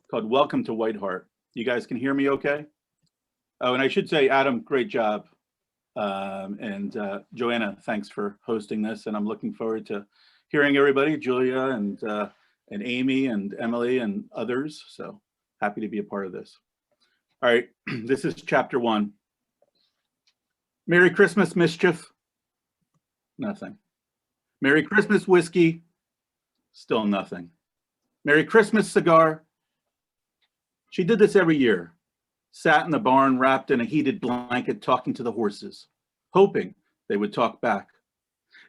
called Welcome to White Hart. You guys can hear me okay? Oh, and I should say, Adam, great job. And Joanna, thanks for hosting this. And I'm looking forward to hearing everybody, Julia and Amy and Emily and others. So happy to be a part of this. All right, this is chapter 1. Merry Christmas, mischief. Nothing. Merry Christmas, whiskey. Still nothing. Merry Christmas, cigar. She did this every year. Sat in the barn wrapped in a heated blanket talking to the horses, hoping they would talk back.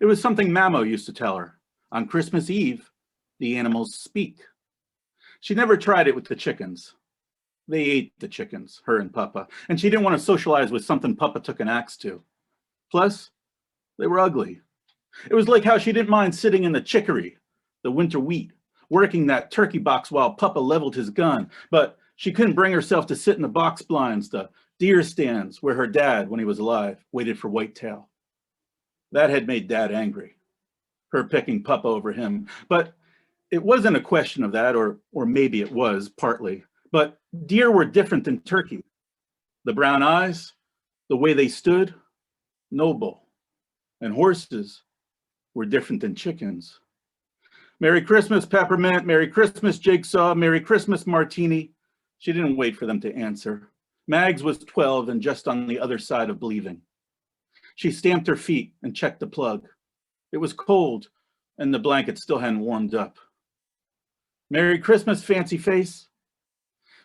It was something Mamo used to tell her. On Christmas Eve, the animals speak. She never tried it with the chickens. They ate the chickens, her and Papa, and she didn't want to socialize with something Papa took an axe to. Plus, they were ugly. It was like how she didn't mind sitting in the chicory, the winter wheat, working that turkey box while Papa leveled his gun, but she couldn't bring herself to sit in the box blinds, the deer stands where her dad, when he was alive, waited for whitetail. That had made Dad angry, her picking Papa over him. But it wasn't a question of that, or maybe it was, partly. But deer were different than turkey. The brown eyes, the way they stood, noble. And horses were different than chickens. Merry Christmas, Peppermint. Merry Christmas, Jigsaw. Merry Christmas, Martini. She didn't wait for them to answer. Mags was 12 and just on the other side of believing. She stamped her feet and checked the plug. It was cold and the blanket still hadn't warmed up. Merry Christmas, Fancy Face.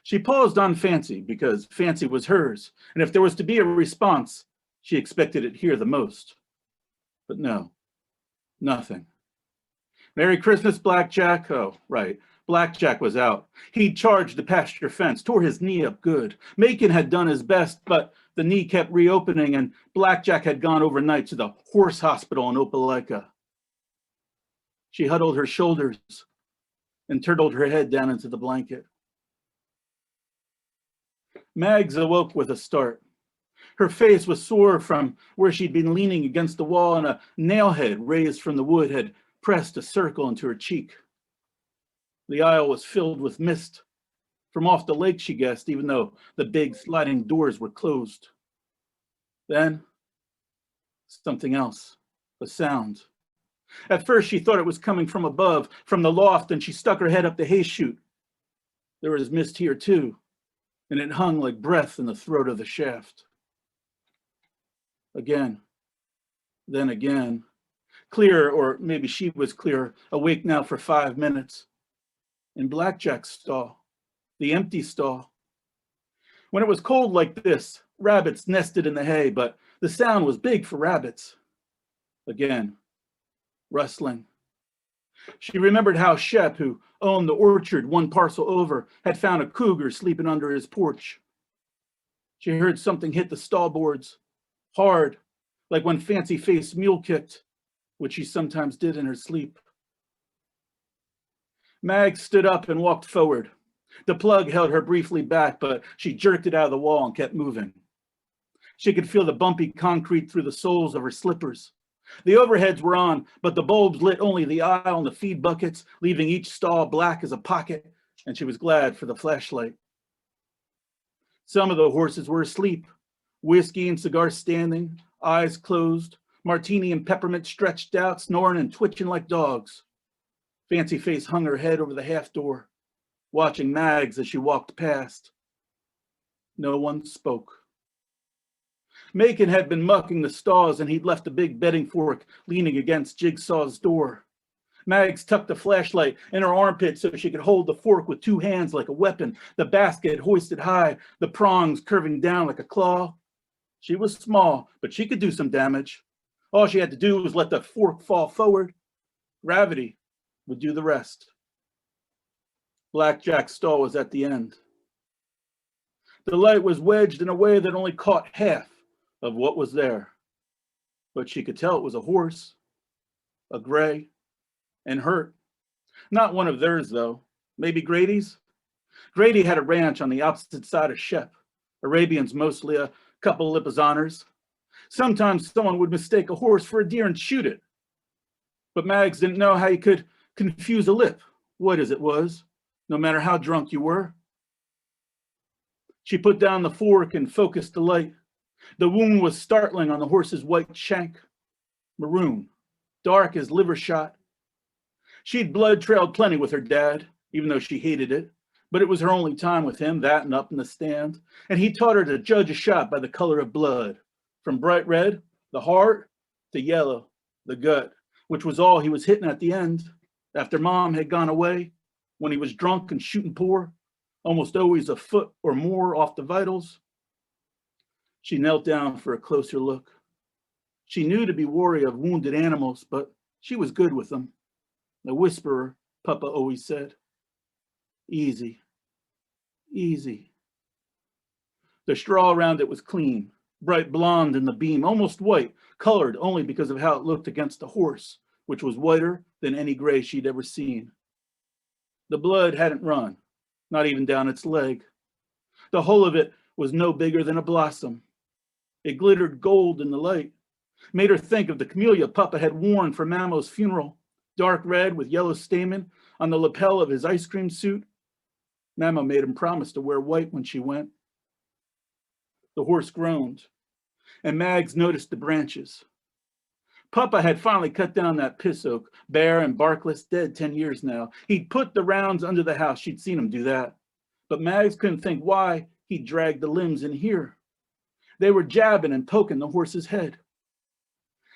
She paused on Fancy because Fancy was hers, and if there was to be a response, she expected it here the most. But no, nothing. Merry Christmas, Blackjack. Oh, right. Blackjack was out. He'd charged the pasture fence, tore his knee up good. Macon had done his best, but the knee kept reopening, and Blackjack had gone overnight to the horse hospital in Opelika. She huddled her shoulders and turtled her head down into the blanket. Mags awoke with a start. Her face was sore from where she'd been leaning against the wall, and a nailhead raised from the wood had pressed a circle into her cheek. The aisle was filled with mist. From off the lake, she guessed, even though the big sliding doors were closed. Then, something else, a sound. At first, she thought it was coming from above, from the loft, and she stuck her head up the hay chute. There was mist here, too, and it hung like breath in the throat of the shaft. Again, then again. Clear, or maybe she was clear, awake now for 5 minutes. In Blackjack's stall, the empty stall. When it was cold like this, rabbits nested in the hay, but the sound was big for rabbits. Again, rustling. She remembered how Shep, who owned the orchard one parcel over, had found a cougar sleeping under his porch. She heard something hit the stall boards, hard, like when Fancy-Faced mule kicked, which she sometimes did in her sleep. Mag stood up and walked forward. The plug held her briefly back, but she jerked it out of the wall and kept moving. She could feel the bumpy concrete through the soles of her slippers. The overheads were on, but the bulbs lit only the aisle and the feed buckets, leaving each stall black as a pocket, and she was glad for the flashlight. Some of the horses were asleep, whiskey and cigar standing, eyes closed, Martini and Peppermint stretched out, snoring and twitching like dogs. Fancy Face hung her head over the half door, watching Mags as she walked past. No one spoke. Macon had been mucking the stalls, and he'd left a big bedding fork leaning against Jigsaw's door. Mags tucked the flashlight in her armpit so she could hold the fork with 2 hands like a weapon, the basket hoisted high, the prongs curving down like a claw. She was small, but she could do some damage. All she had to do was let the fork fall forward. Gravity would do the rest. Blackjack's stall was at the end. The light was wedged in a way that only caught half of what was there. But she could tell it was a horse, a gray, and hurt. Not one of theirs, though. Maybe Grady's? Grady had a ranch on the opposite side of Shep. Arabians mostly, a couple Lipizaners. Sometimes someone would mistake a horse for a deer and shoot it. But Mags didn't know how you could confuse a lip, white as it was, no matter how drunk you were. She put down the fork and focused the light. The wound was startling on the horse's white shank. Maroon, dark as liver shot. She'd blood trailed plenty with her dad, even though she hated it. But it was her only time with him, that and up in the stand. And he taught her to judge a shot by the color of blood. From bright red, the heart, to yellow, the gut, which was all he was hitting at the end. After Mom had gone away, when he was drunk and shooting poor, almost always a foot or more off the vitals. She knelt down for a closer look. She knew to be wary of wounded animals, but she was good with them. The whisperer, Papa always said. Easy, easy. The straw around it was clean, bright blonde in the beam, almost white, colored only because of how it looked against the horse, which was whiter than any gray she'd ever seen. The blood hadn't run, not even down its leg. The whole of it was no bigger than a blossom. It glittered gold in the light, made her think of the camellia Papa had worn for Mamo's funeral, dark red with yellow stamen on the lapel of his ice cream suit. Mamo made him promise to wear white when she went. The horse groaned, and Mags noticed the branches. Papa had finally cut down that piss oak, bare and barkless, dead 10 years now. He'd put the rounds under the house. She'd seen him do that. But Mags couldn't think why he'd dragged the limbs in here. They were jabbing and poking the horse's head.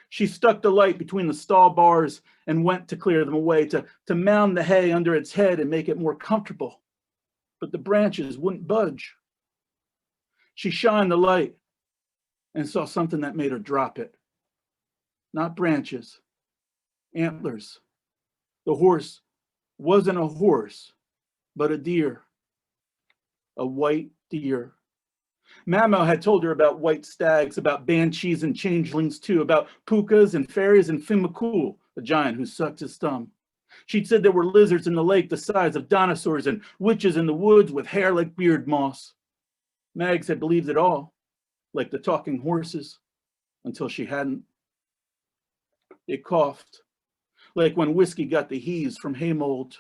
She stuck the light between the stall bars and went to clear them away, to mound the hay under its head and make it more comfortable. But the branches wouldn't budge. She shined the light and saw something that made her drop it. Not branches, antlers. The horse wasn't a horse, but a deer. A white deer. Mamo had told her about white stags, about banshees and changelings too, about pukas and fairies and Fimakul, the giant who sucked his thumb. She'd said there were lizards in the lake the size of dinosaurs and witches in the woods with hair like beard moss. Mags had believed it all, like the talking horses, until she hadn't. It coughed, like when whiskey got the heaves from hay mold.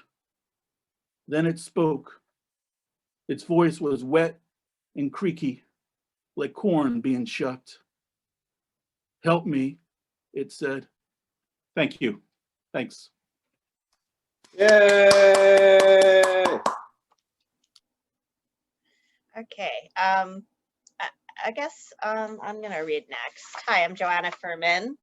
Then it spoke. Its voice was wet and creaky, like corn being shucked. Help me, it said. Thank you. Thanks. Yay! Okay, I guess I'm gonna read next. Hi, I'm Joanna Furman.